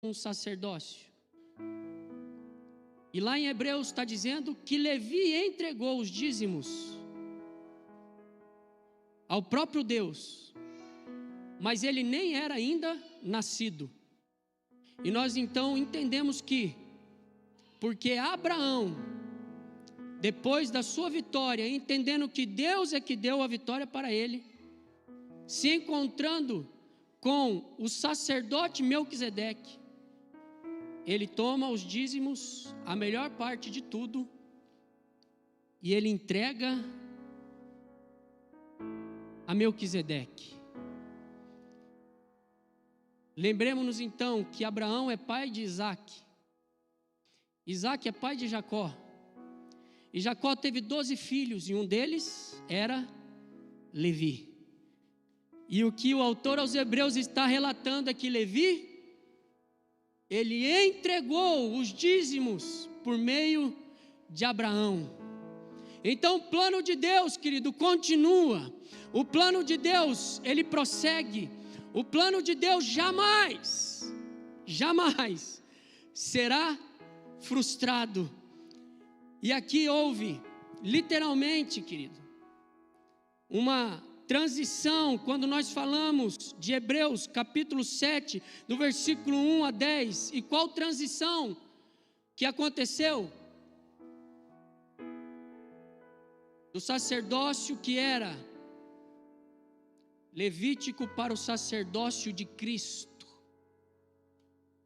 um sacerdócio. E lá em Hebreus está dizendo que Levi entregou os dízimos ao próprio Deus, mas ele nem era ainda nascido. E nós então entendemos que, porque Abraão, depois da sua vitória, entendendo que Deus é que deu a vitória para ele, se encontrando com o sacerdote Melquisedeque, ele toma os dízimos, a melhor parte de tudo, e ele entrega a Melquisedeque. Lembremos-nos então que Abraão é pai de Isaac, Isaac é pai de Jacó, e Jacó teve 12 filhos, e um deles era Levi. E o que o autor aos Hebreus está relatando é que Levi, ele entregou os dízimos por meio de Abraão. Então o plano de Deus, querido, continua. O plano de Deus, ele prossegue. O plano de Deus jamais será frustrado. E aqui houve, literalmente, querido, uma transição, quando nós falamos de Hebreus capítulo 7, do versículo 1 a 10, e qual transição que aconteceu? Do sacerdócio que era levítico para o sacerdócio de Cristo,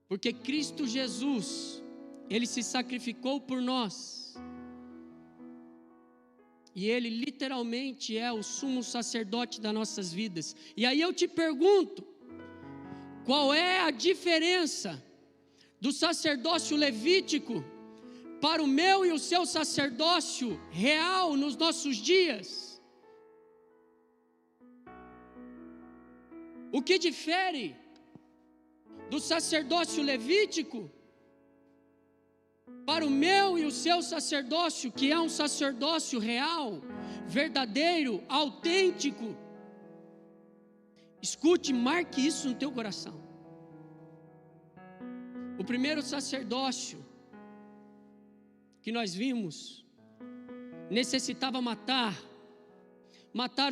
porque Cristo Jesus, ele se sacrificou por nós, e ele literalmente é o sumo sacerdote das nossas vidas. E aí eu te pergunto, qual é a diferença do sacerdócio levítico para o meu e o seu sacerdócio real nos nossos dias? O que difere do sacerdócio levítico para o meu e o seu sacerdócio, que é um sacerdócio real, verdadeiro, autêntico? Escute, marque isso no teu coração. O primeiro sacerdócio que nós vimos necessitava matar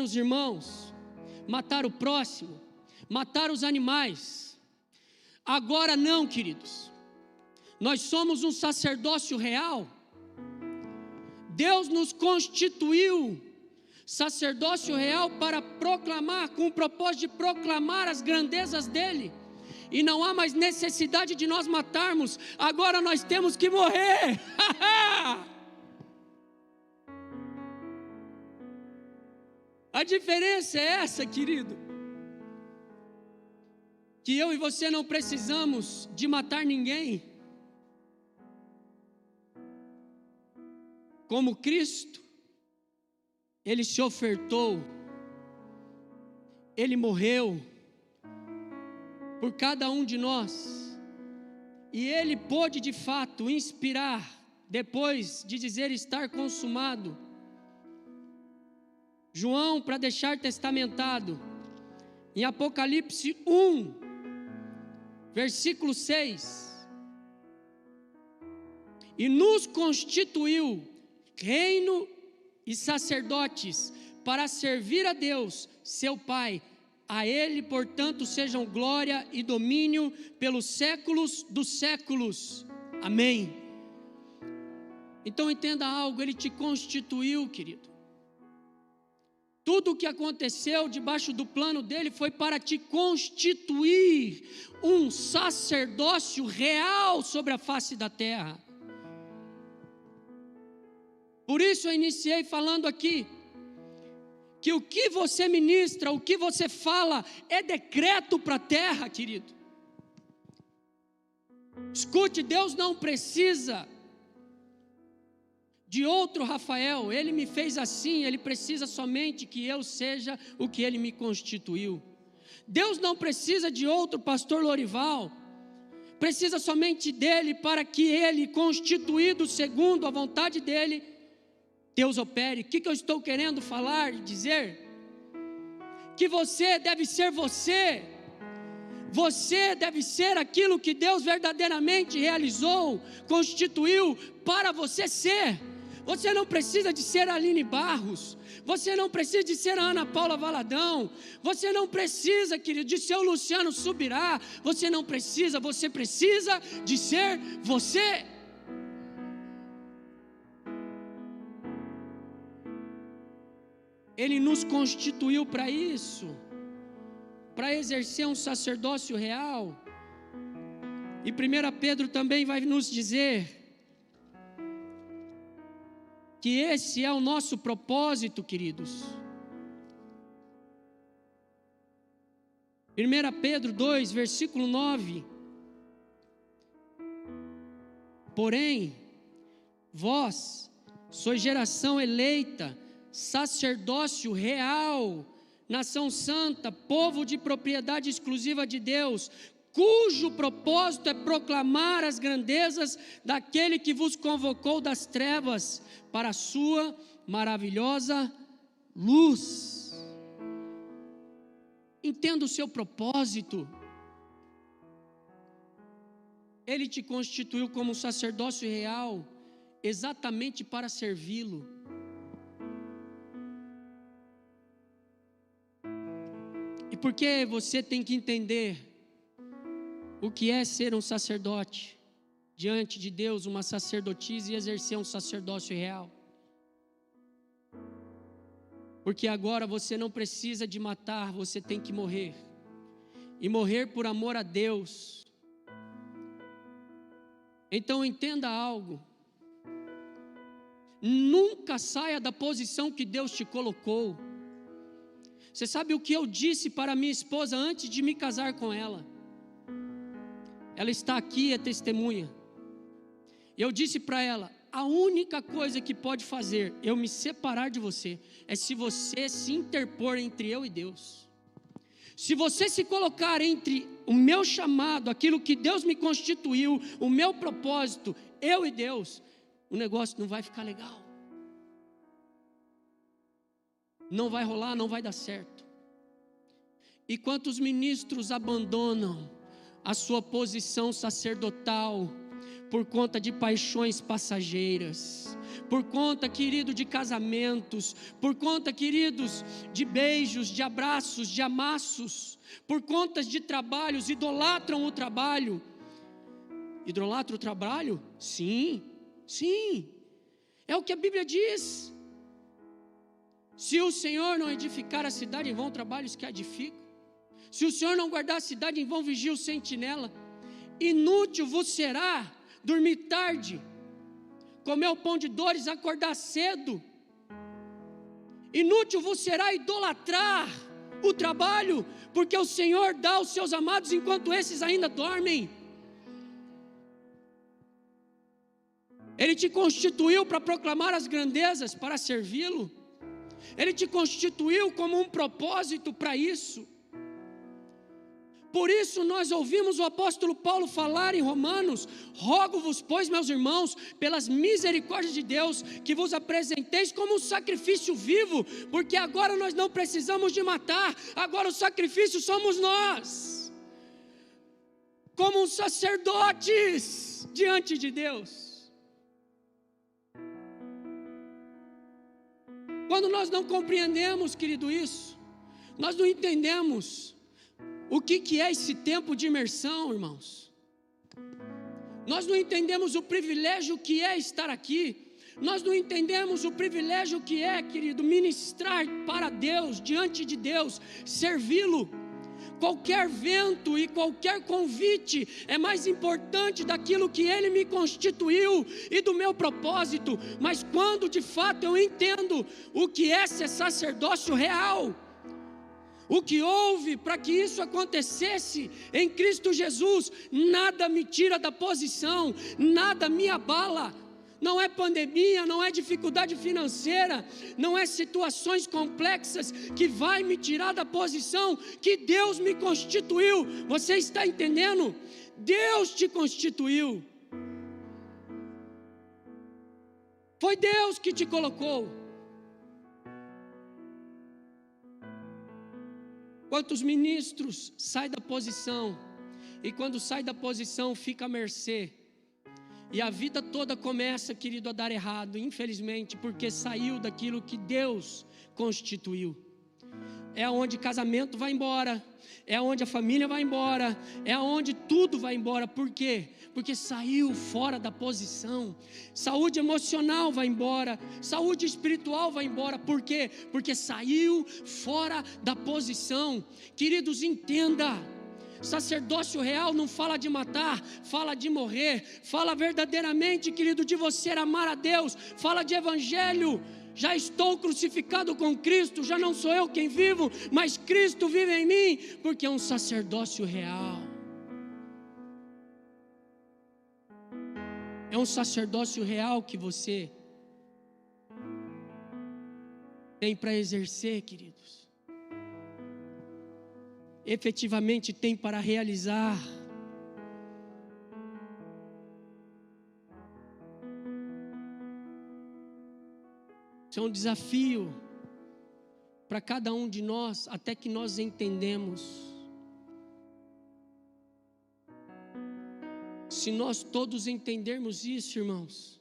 os irmãos, matar o próximo, matar os animais. Agora não, queridos. Nós somos um sacerdócio real. Deus nos constituiu sacerdócio real para proclamar, com o propósito de proclamar as grandezas dele. E não há mais necessidade de nós matarmos. Agora nós temos que morrer. A diferença é essa, querido, que eu e você não precisamos de matar ninguém. Como Cristo, ele se ofertou, ele morreu por cada um de nós, e ele pôde de fato inspirar, depois de dizer estar consumado, João, para deixar testamentado, em Apocalipse 1, versículo 6, e nos constituiu reino e sacerdotes para servir a Deus, seu Pai. A Ele, portanto, sejam glória e domínio pelos séculos dos séculos. Amém. Então entenda algo, Ele te constituiu, querido. Tudo o que aconteceu debaixo do plano dele foi para te constituir um sacerdócio real sobre a face da terra. Por isso eu iniciei falando aqui, que o que você ministra, o que você fala, é decreto para a terra, querido. Escute, Deus não precisa de outro Rafael. Ele me fez assim, Ele precisa somente que eu seja o que Ele me constituiu. Deus não precisa de outro pastor Lorival, precisa somente dele, para que ele, constituído segundo a vontade dele, Deus opere. O que eu estou querendo falar e dizer? Que você deve ser você. Você deve ser aquilo que Deus verdadeiramente realizou, constituiu para você ser. Você não precisa de ser Aline Barros, você não precisa de ser a Ana Paula Valadão, você não precisa, querido, de ser o Luciano Subirá, você não precisa, você precisa de ser você. Ele nos constituiu para isso, para exercer um sacerdócio real. E 1 Pedro também vai nos dizer que esse é o nosso propósito, queridos. 1 Pedro 2, versículo 9. Porém, vós sois geração eleita, sacerdócio real, nação santa, povo de propriedade exclusiva de Deus, cujo propósito é proclamar as grandezas daquele que vos convocou das trevas para a sua maravilhosa luz. Entenda o seu propósito. Ele te constituiu como um sacerdócio real, exatamente para servi-lo. E porque você tem que entender o que é ser um sacerdote diante de Deus, uma sacerdotisa, e exercer um sacerdócio real. Porque agora você não precisa de matar, você tem que morrer. E morrer por amor a Deus. Então entenda algo. Nunca saia da posição que Deus te colocou. Você sabe o que eu disse para minha esposa antes de me casar com ela? Ela está aqui, é testemunha. Eu disse para ela: a única coisa que pode fazer eu me separar de você é se você se interpor entre eu e Deus. Se você se colocar entre o meu chamado, aquilo que Deus me constituiu, o meu propósito, eu e Deus, o negócio não vai ficar legal. Não vai rolar, não vai dar certo. E quantos ministros abandonam a sua posição sacerdotal por conta de paixões passageiras, por conta, querido, de casamentos, por conta, queridos, de beijos, de abraços, de amassos, por conta de trabalhos, idolatram o trabalho. Idolatra o trabalho? Sim, sim, é o que a Bíblia diz. Se o Senhor não edificar a cidade, em vão trabalhos que a edificam. Se o Senhor não guardar a cidade, em vão vigia o sentinela. Inútil vos será dormir tarde, comer o pão de dores, acordar cedo. Inútil vos será idolatrar o trabalho, porque o Senhor dá aos seus amados enquanto esses ainda dormem. Ele te constituiu para proclamar as grandezas, para servi-lo. Ele te constituiu como um propósito para isso. Por isso nós ouvimos o apóstolo Paulo falar em Romanos: rogo-vos, pois, meus irmãos, pelas misericórdias de Deus, que vos apresenteis como um sacrifício vivo, porque agora nós não precisamos de matar, agora o sacrifício somos nós, como uns sacerdotes diante de Deus. Quando nós não compreendemos, querido, isso, nós não entendemos o que é esse tempo de imersão, irmãos. Nós não entendemos o privilégio que é estar aqui. Nós não entendemos o privilégio que é, querido, ministrar para Deus, diante de Deus, servi-lo. Qualquer vento e qualquer convite é mais importante daquilo que Ele me constituiu e do meu propósito. Mas quando de fato eu entendo o que é ser sacerdócio real, o que houve para que isso acontecesse em Cristo Jesus, nada me tira da posição, nada me abala. Não é pandemia, não é dificuldade financeira, não é situações complexas que vai me tirar da posição que Deus me constituiu. Você está entendendo? Deus te constituiu. Foi Deus que te colocou. Quantos ministros saem da posição e quando sai da posição fica à mercê. E a vida toda começa, querido, a dar errado, infelizmente, porque saiu daquilo que Deus constituiu. É onde casamento vai embora, é onde a família vai embora, é onde tudo vai embora. Por quê? Porque saiu fora da posição. Saúde emocional vai embora, saúde espiritual vai embora. Por quê? Porque saiu fora da posição. Queridos, entenda: sacerdócio real não fala de matar, fala de morrer. Fala verdadeiramente, querido, de você amar a Deus. Fala de evangelho. Já estou crucificado com Cristo, já não sou eu quem vivo, mas Cristo vive em mim, porque é um sacerdócio real. É um sacerdócio real que você tem para exercer, queridos. Efetivamente tem para realizar. Isso é um desafio para cada um de nós, até que nós entendemos. Se nós todos entendermos isso, irmãos,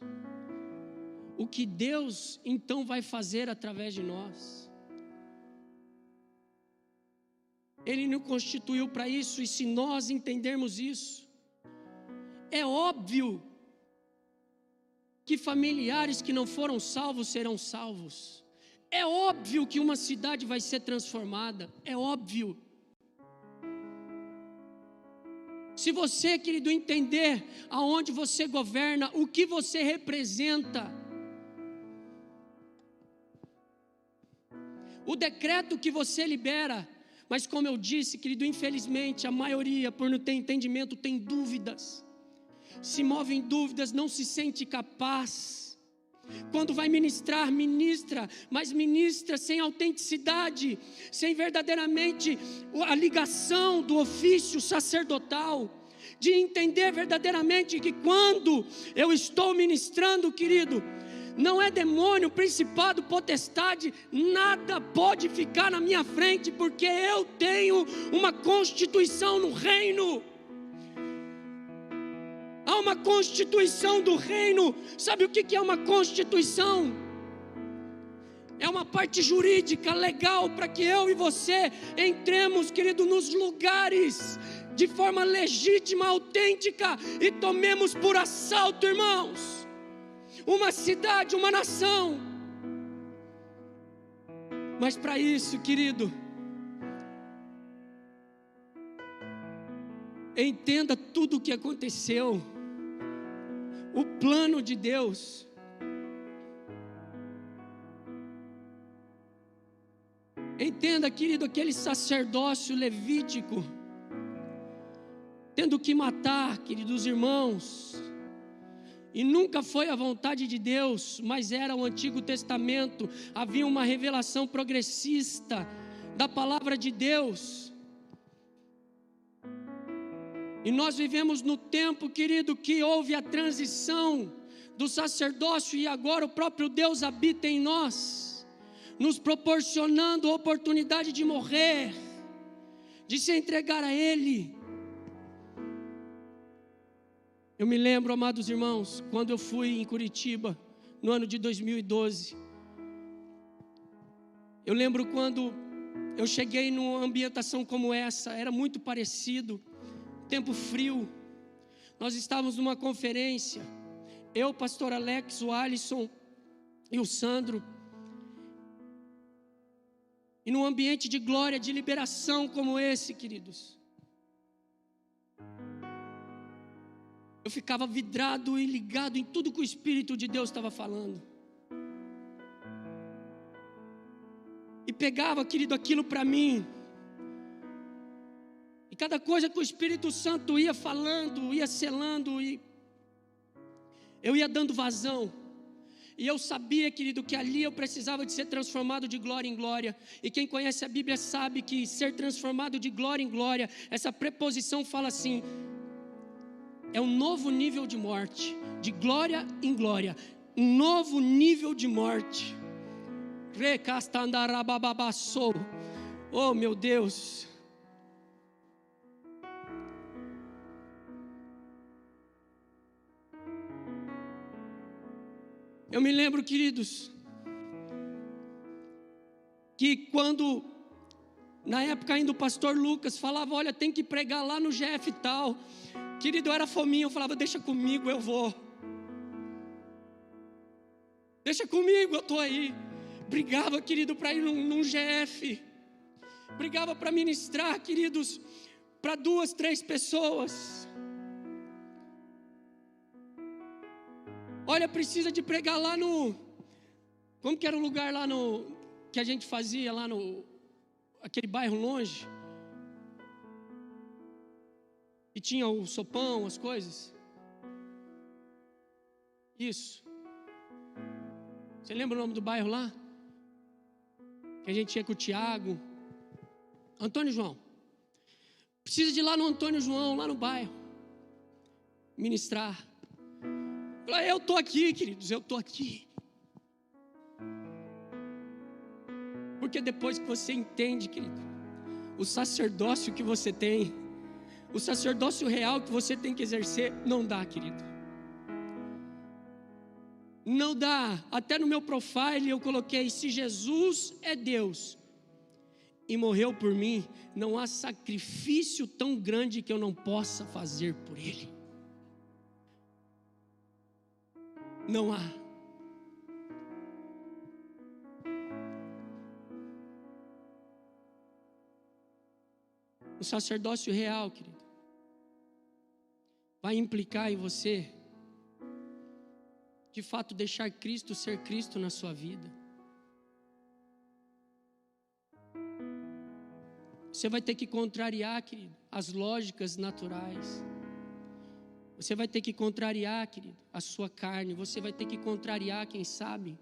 o que Deus então vai fazer através de nós? Ele nos constituiu para isso, e se nós entendermos isso, é óbvio que familiares que não foram salvos serão salvos. É óbvio que uma cidade vai ser transformada. É óbvio. Se você, querido, entender aonde você governa, o que você representa, o decreto que você libera. Mas como eu disse, querido, infelizmente a maioria, por não ter entendimento, tem dúvidas. Se move em dúvidas, não se sente capaz. Quando vai ministrar, ministra, mas ministra sem autenticidade, sem verdadeiramente a ligação do ofício sacerdotal, de entender verdadeiramente que quando eu estou ministrando, querido, não é demônio, principado, potestade, nada pode ficar na minha frente, porque eu tenho uma constituição no reino. Há uma constituição do reino. Sabe o que é uma constituição? É uma parte jurídica, legal, para que eu e você entremos, querido, nos lugares de forma legítima, autêntica, e tomemos por assalto, irmãos, uma cidade, uma nação. Mas para isso, querido, entenda tudo o que aconteceu, o plano de Deus. Entenda, querido, aquele sacerdócio levítico, tendo que matar, queridos irmãos, e nunca foi a vontade de Deus, mas era o Antigo Testamento, havia uma revelação progressista da palavra de Deus. E nós vivemos no tempo, querido, que houve a transição do sacerdócio, e agora o próprio Deus habita em nós, nos proporcionando a oportunidade de morrer, de se entregar a Ele. Eu me lembro, amados irmãos, quando eu fui em Curitiba, no ano de 2012. Eu lembro quando eu cheguei numa ambientação como essa, era muito parecido. Tempo frio, nós estávamos numa conferência, eu, pastor Alex, o Alisson e o Sandro, e num ambiente de glória, de liberação como esse, queridos, eu ficava vidrado e ligado em tudo que o Espírito de Deus estava falando, e pegava, querido, aquilo para mim. E cada coisa que o Espírito Santo ia falando, ia selando, e eu ia dando vazão. E eu sabia, querido, que ali eu precisava de ser transformado de glória em glória. E quem conhece a Bíblia sabe que ser transformado de glória em glória, essa preposição fala assim, é um novo nível de morte, de glória em glória, um novo nível de morte. Oh, meu Deus. Eu me lembro, queridos, que quando, na época ainda o pastor Lucas falava, olha, tem que pregar lá no GF e tal. Querido, eu era fominha, eu falava, deixa comigo, eu vou. Deixa comigo, eu estou aí. Brigava, querido, para ir num GF. Brigava para ministrar, queridos, para 2, 3 pessoas. Olha, precisa de pregar lá no... Como que era o lugar lá no... Que a gente fazia lá no... Aquele bairro longe. E tinha o sopão, as coisas. Isso. Você lembra o nome do bairro lá? Que a gente ia com o Tiago. Antônio João. Precisa de ir lá no Antônio João, lá no bairro. Ministrar. Eu estou aqui, queridos, eu estou aqui. Porque depois que você entende, querido, o sacerdócio que você tem, o sacerdócio real que você tem que exercer, não dá, querido. Não dá. Até no meu profile eu coloquei, se Jesus é Deus e morreu por mim, não há sacrifício tão grande que eu não possa fazer por Ele. Não há. O sacerdócio real, querido, vai implicar em você, de fato, deixar Cristo ser Cristo na sua vida. Você vai ter que contrariar, querido, as lógicas naturais. Você vai ter que contrariar, querido, a sua carne. Você vai ter que contrariar, quem sabe,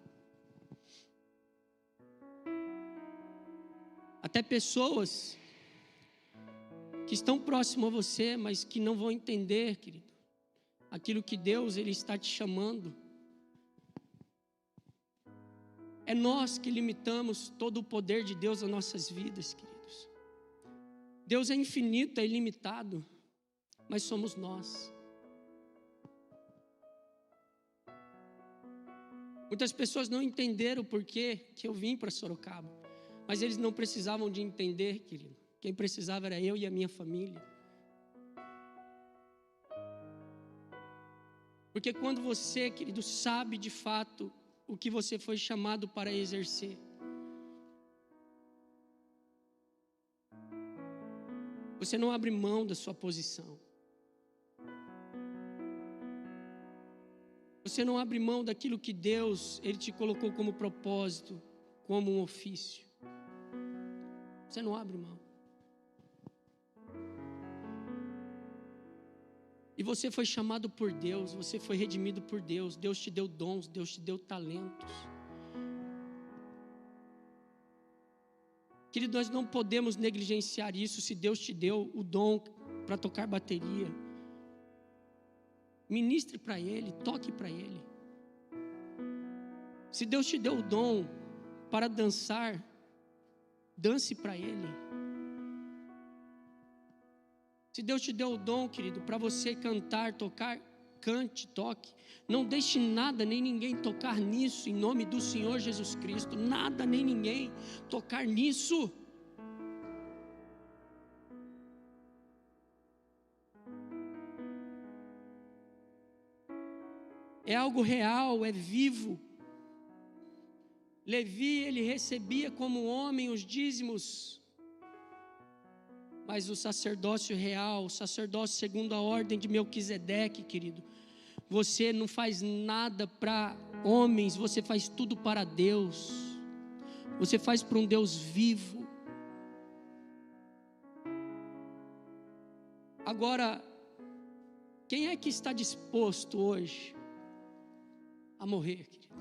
até pessoas que estão próximas a você, mas que não vão entender, querido, aquilo que Deus Ele está te chamando. É nós que limitamos todo o poder de Deus nas nossas vidas, queridos. Deus é infinito, é ilimitado, mas somos nós. Muitas pessoas não entenderam o porquê que eu vim para Sorocaba, mas eles não precisavam de entender, querido. Quem precisava era eu e a minha família. Porque quando você, querido, sabe de fato o que você foi chamado para exercer, você não abre mão da sua posição. Você não abre mão daquilo que Deus, Ele te colocou como propósito, como um ofício. Você não abre mão. E você foi chamado por Deus, você foi redimido por Deus. Deus te deu dons, Deus te deu talentos. Querido, nós não podemos negligenciar isso. Se Deus te deu o dom para tocar bateria, ministre para Ele, toque para Ele. Se Deus te deu o dom para dançar, dance para Ele. Se Deus te deu o dom, querido, para você cantar, tocar, cante, toque. Não deixe nada nem ninguém tocar nisso, em nome do Senhor Jesus Cristo. Nada nem ninguém tocar nisso. É algo real, é vivo. Levi, ele recebia como homem os dízimos, mas o sacerdócio real, o sacerdócio segundo a ordem de Melquisedeque, querido, você não faz nada para homens, você faz tudo para Deus. Você faz para um Deus vivo. Agora, quem é que está disposto hoje a morrer, querido?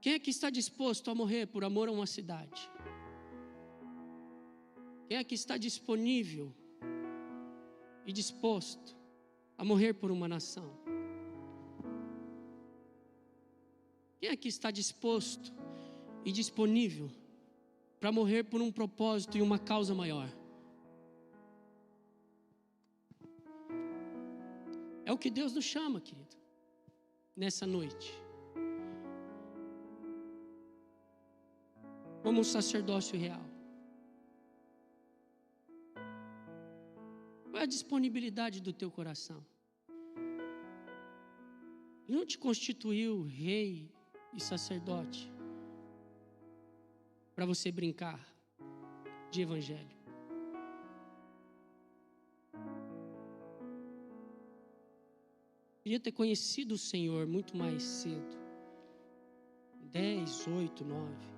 Quem é que está disposto a morrer por amor a uma cidade? Quem é que está disponível e disposto a morrer por uma nação? Quem é que está disposto e disponível para morrer por um propósito e uma causa maior? É o que Deus nos chama, querido, nessa noite. como um sacerdócio real. Qual é a disponibilidade do teu coração? Ele não te constituiu rei e sacerdote para você brincar de evangelho. Queria ter conhecido o Senhor muito mais cedo. 10, 8, 9.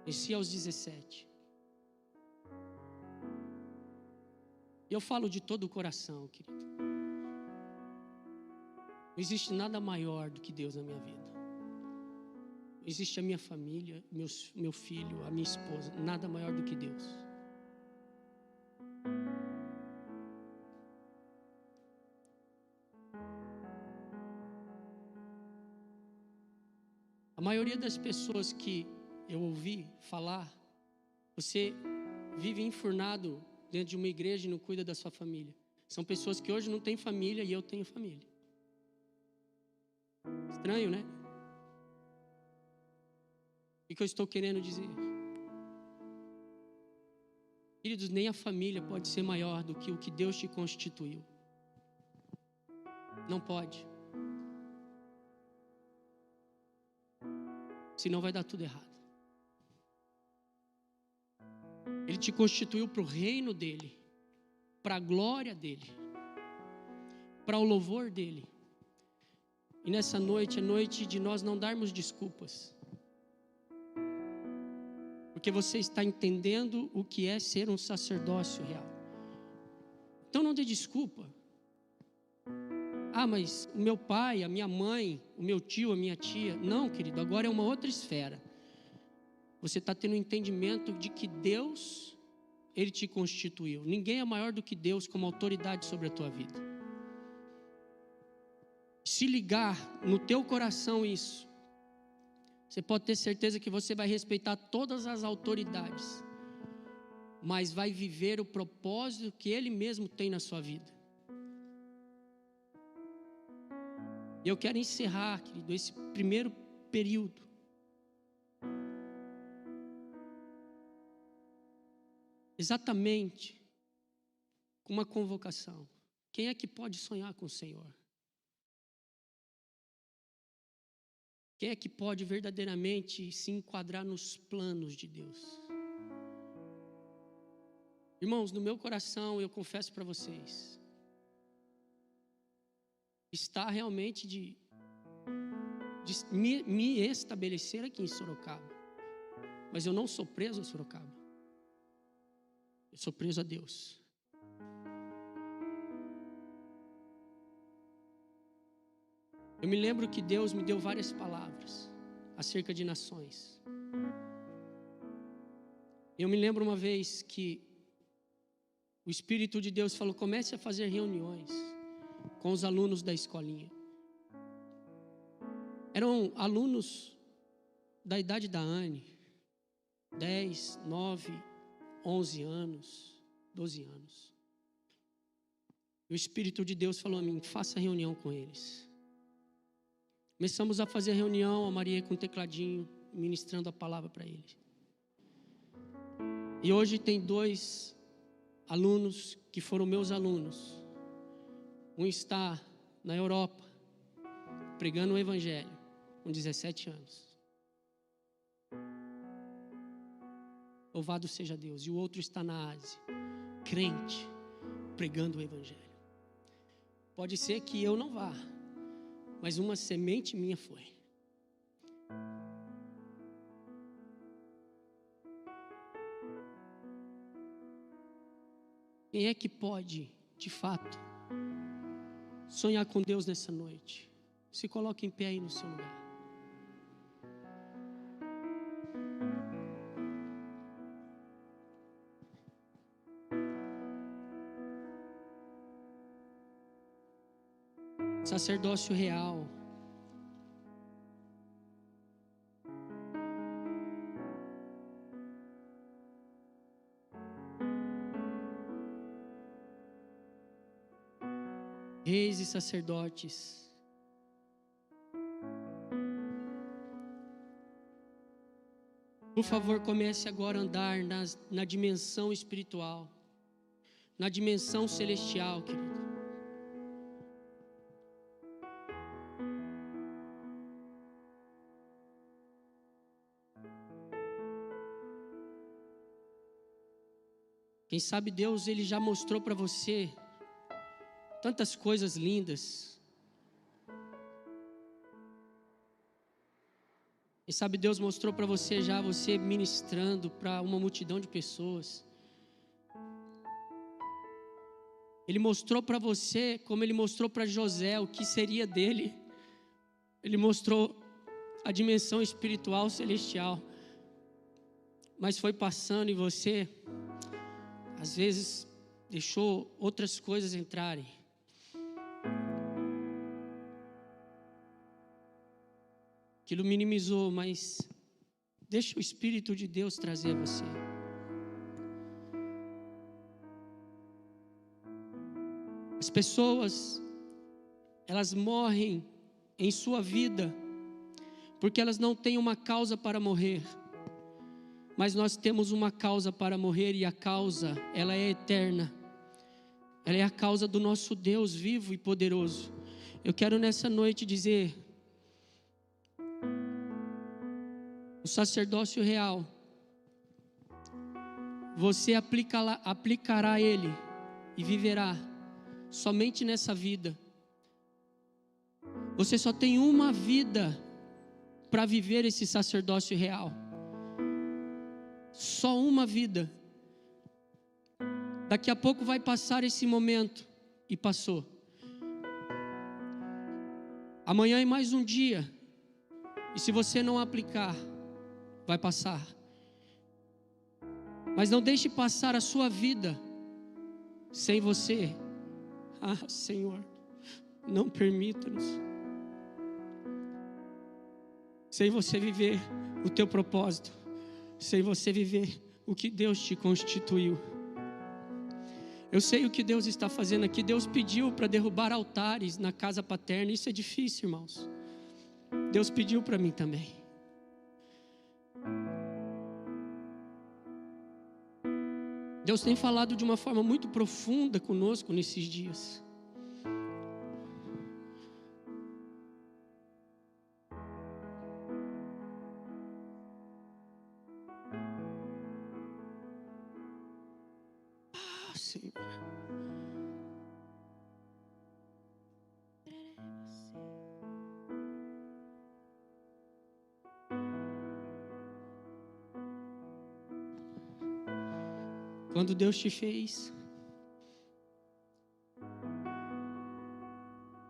Conheci aos 17. E eu falo de todo o coração, querido. Não existe nada maior do que Deus na minha vida. Não existe a minha família, meu filho, a minha esposa. Nada maior do que Deus. A maioria das pessoas que eu ouvi falar, você vive enfurnado dentro de uma igreja e não cuida da sua família. São pessoas que hoje não têm família e eu tenho família. Estranho, né? O que eu estou querendo dizer? Queridos, nem a família pode ser maior do que o que Deus te constituiu. Não pode. Senão vai dar tudo errado. Ele te constituiu para o reino dele, para a glória dele, para o louvor dele. E nessa noite é noite de nós não darmos desculpas, porque você está entendendo o que é ser um sacerdócio real. Então não dê desculpa. Ah, mas o meu pai, a minha mãe, o meu tio, a minha tia. Não, querido, agora é uma outra esfera. Você está tendo um entendimento de que Deus, Ele te constituiu. Ninguém é maior do que Deus como autoridade sobre a tua vida. Se ligar no teu coração isso, você pode ter certeza que você vai respeitar todas as autoridades, mas vai viver o propósito que Ele mesmo tem na sua vida. E eu quero encerrar, querido, esse primeiro período exatamente com uma convocação. Quem é que pode sonhar com o Senhor? Quem é que pode verdadeiramente se enquadrar nos planos de Deus? Irmãos, no meu coração, eu confesso para vocês, está realmente de me estabelecer aqui em Sorocaba. Mas eu não sou preso a Sorocaba. Eu sou preso a Deus. Eu me lembro que Deus me deu várias palavras acerca de nações. Eu me lembro uma vez que o Espírito de Deus falou: comece a fazer reuniões com os alunos da escolinha. Eram alunos da idade da Anne, 10, 9, 11 anos, 12 anos. E o Espírito de Deus falou a mim: faça reunião com eles. Começamos a fazer reunião, a Maria com o tecladinho, ministrando a palavra para eles. E hoje tem 2 alunos que foram meus alunos. Um está na Europa, pregando o Evangelho, com 17 anos. Louvado seja Deus. E o outro está na Ásia, crente, pregando o Evangelho. Pode ser que eu não vá, mas uma semente minha foi. Quem é que pode, de fato, sonhar com Deus nessa noite? Se coloque em pé aí no seu lugar. Sacerdócio real. Reis e sacerdotes. Por favor, comece agora a andar na dimensão espiritual, na dimensão celestial, querido. Quem sabe Deus, Ele já mostrou para você tantas coisas lindas. Quem sabe Deus mostrou para você já, você ministrando para uma multidão de pessoas. Ele mostrou para você, como Ele mostrou para José, o que seria dele. Ele mostrou a dimensão espiritual celestial. Mas foi passando e você, às vezes, deixou outras coisas entrarem. Aquilo minimizou, mas deixa o Espírito de Deus trazer você. As pessoas, elas morrem em sua vida porque elas não têm uma causa para morrer. Mas nós temos uma causa para morrer, e a causa, ela é eterna. Ela é a causa do nosso Deus vivo e poderoso. Eu quero nessa noite dizer: o sacerdócio real, você aplicará ele e viverá somente nessa vida. Você só tem uma vida para viver esse sacerdócio real. Só uma vida. Daqui a pouco vai passar esse momento, e passou. Amanhã é mais um dia, e se você não aplicar, vai passar. Mas não deixe passar a sua vida sem você. Senhor, não permita-nos, sem você viver o teu propósito, sem você viver o que Deus te constituiu. Eu sei o que Deus está fazendo aqui. Deus pediu para derrubar altares na casa paterna. Isso é difícil, irmãos. Deus pediu para mim também. Deus tem falado de uma forma muito profunda conosco nesses dias. Senhor. Quando Deus te fez,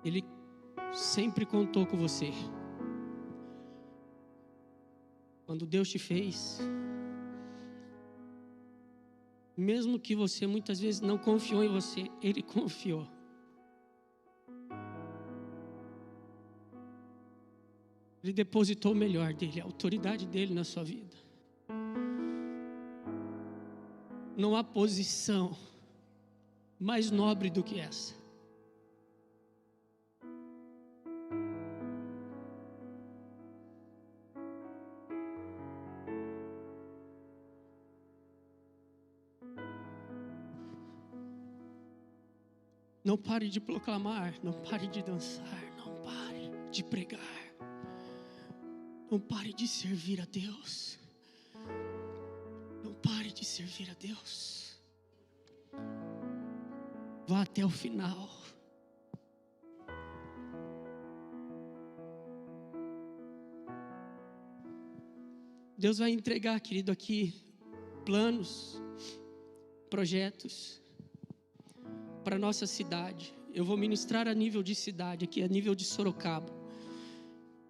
Ele sempre contou com você. Quando Deus te fez, mesmo que você muitas vezes não confiou em você, Ele confiou. Ele depositou o melhor dele, a autoridade dele na sua vida. Não há posição mais nobre do que essa. Não pare de proclamar, não pare de dançar, não pare de pregar, não pare de servir a Deus, não pare de servir a Deus. Vá até o final. Deus vai entregar, querido, aqui planos, projetos para a nossa cidade. Eu vou ministrar a nível de cidade, aqui a nível de Sorocaba.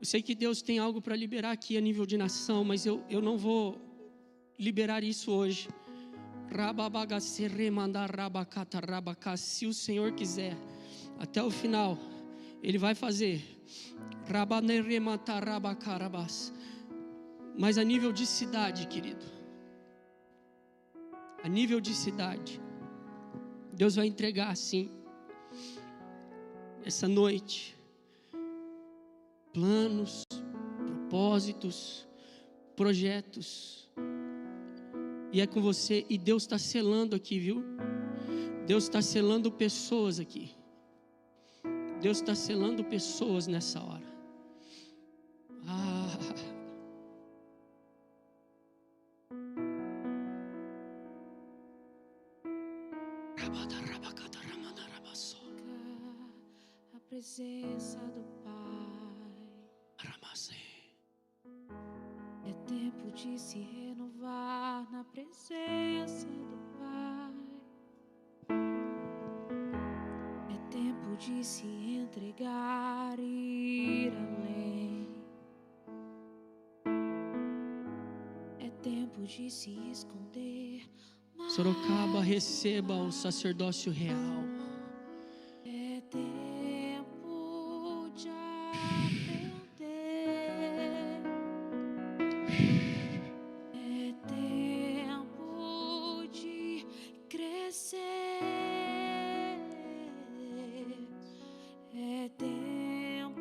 Eu sei que Deus tem algo para liberar aqui a nível de nação, mas eu não vou liberar isso hoje. Se o Senhor quiser, até o final, Ele vai fazer. Mas a nível de cidade, querido, a nível de cidade, Deus vai entregar assim, essa noite, planos, propósitos, projetos E é com você, e Deus está selando aqui, viu? Deus está selando pessoas aqui. Deus está selando pessoas nessa hora. A presença do Pai. É tempo de se renovar na presença do Pai. É tempo de se entregar e ir além. É tempo de se esconder. Sorocaba, receba o sacerdócio real. É tempo de aprender. É tempo de crescer. É tempo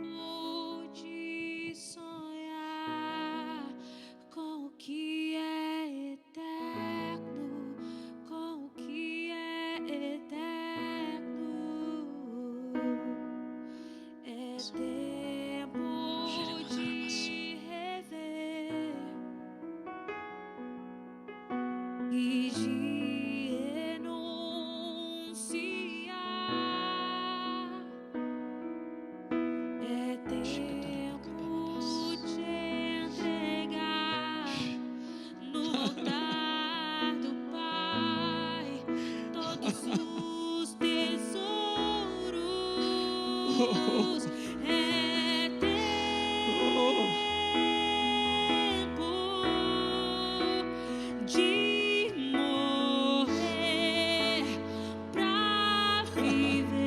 de sonhar com o que é eterno, com o que é eterno. É tempo de rever e de renunciar. É tempo de entregar no altar do Pai todos os tesouros. É tempo de morrer pra viver.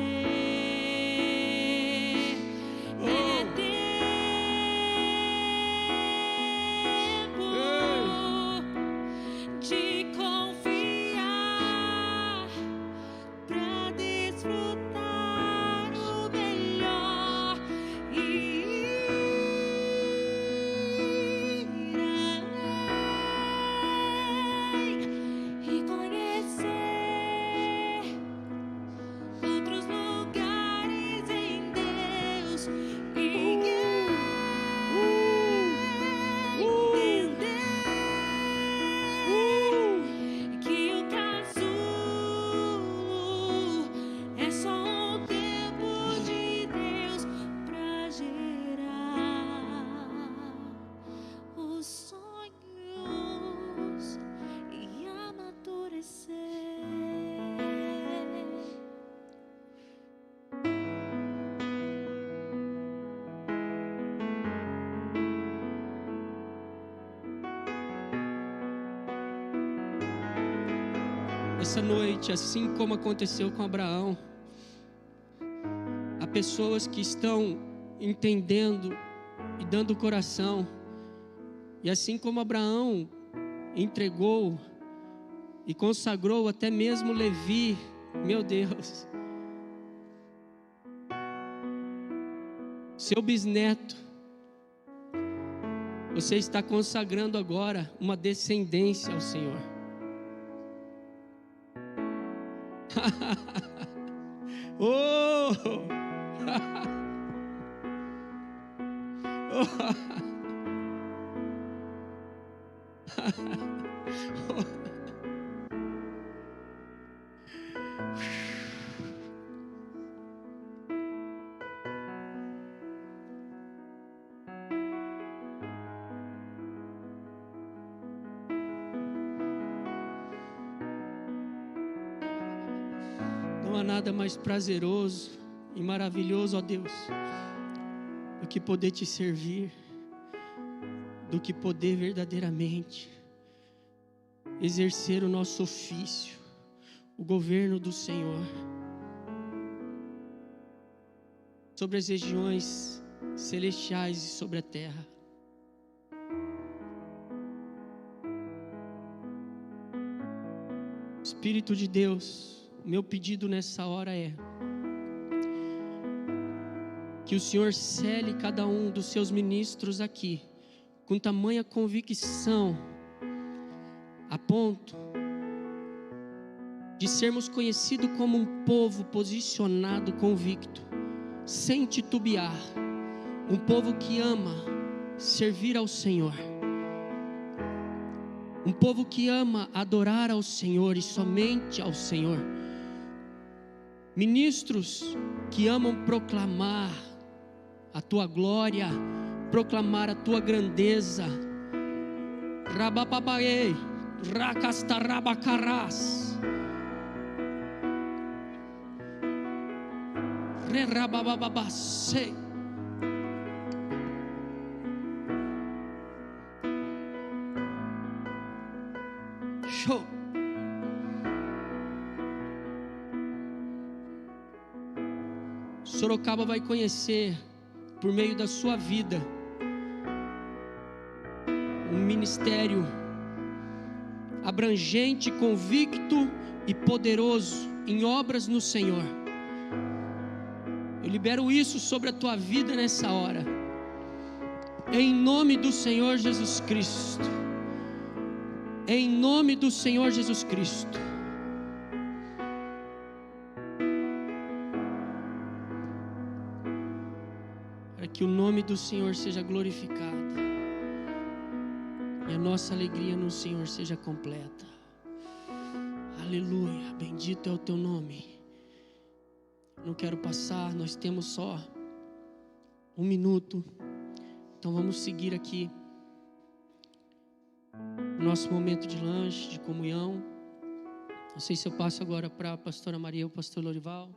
É tempo de confiar pra desfrutar o melhor e ir além e conhecer outros lugares em Deus e entender que o casulo é só um tempo de Deus pra gerar os sonhos e amadurecer. Essa noite, assim como aconteceu com Abraão, há pessoas que estão entendendo e dando coração, e assim como Abraão entregou e consagrou até mesmo Levi, meu Deus, seu bisneto, você está consagrando agora uma descendência ao Senhor. Oh! Não há nada mais prazeroso e maravilhoso, ó Deus, do que poder te servir, do que poder verdadeiramente exercer o nosso ofício, o governo do Senhor sobre as regiões celestiais e sobre a terra. Espírito de Deus, meu pedido nessa hora é que o Senhor cele cada um dos seus ministros aqui com tamanha convicção a ponto de sermos conhecidos como um povo posicionado, convicto, sem titubear, um povo que ama servir ao Senhor, um povo que ama adorar ao Senhor e somente ao Senhor, ministros que amam proclamar a tua glória, proclamar a tua grandeza. Rabababaei, rakastarabacarás, rerababababacei. Show. Sorocaba vai conhecer, por meio da sua vida, um ministério abrangente, convicto e poderoso em obras no Senhor. Eu libero isso sobre a tua vida nessa hora, em nome do Senhor Jesus Cristo. Em nome do Senhor Jesus Cristo. Para que o nome do Senhor seja glorificado e a nossa alegria no Senhor seja completa. Aleluia, bendito é o teu nome. Não quero passar, nós temos só 1 minuto, então vamos seguir aqui nosso momento de lanche, de comunhão. Não sei se eu passo agora para a pastora Maria ou o pastor Lorival.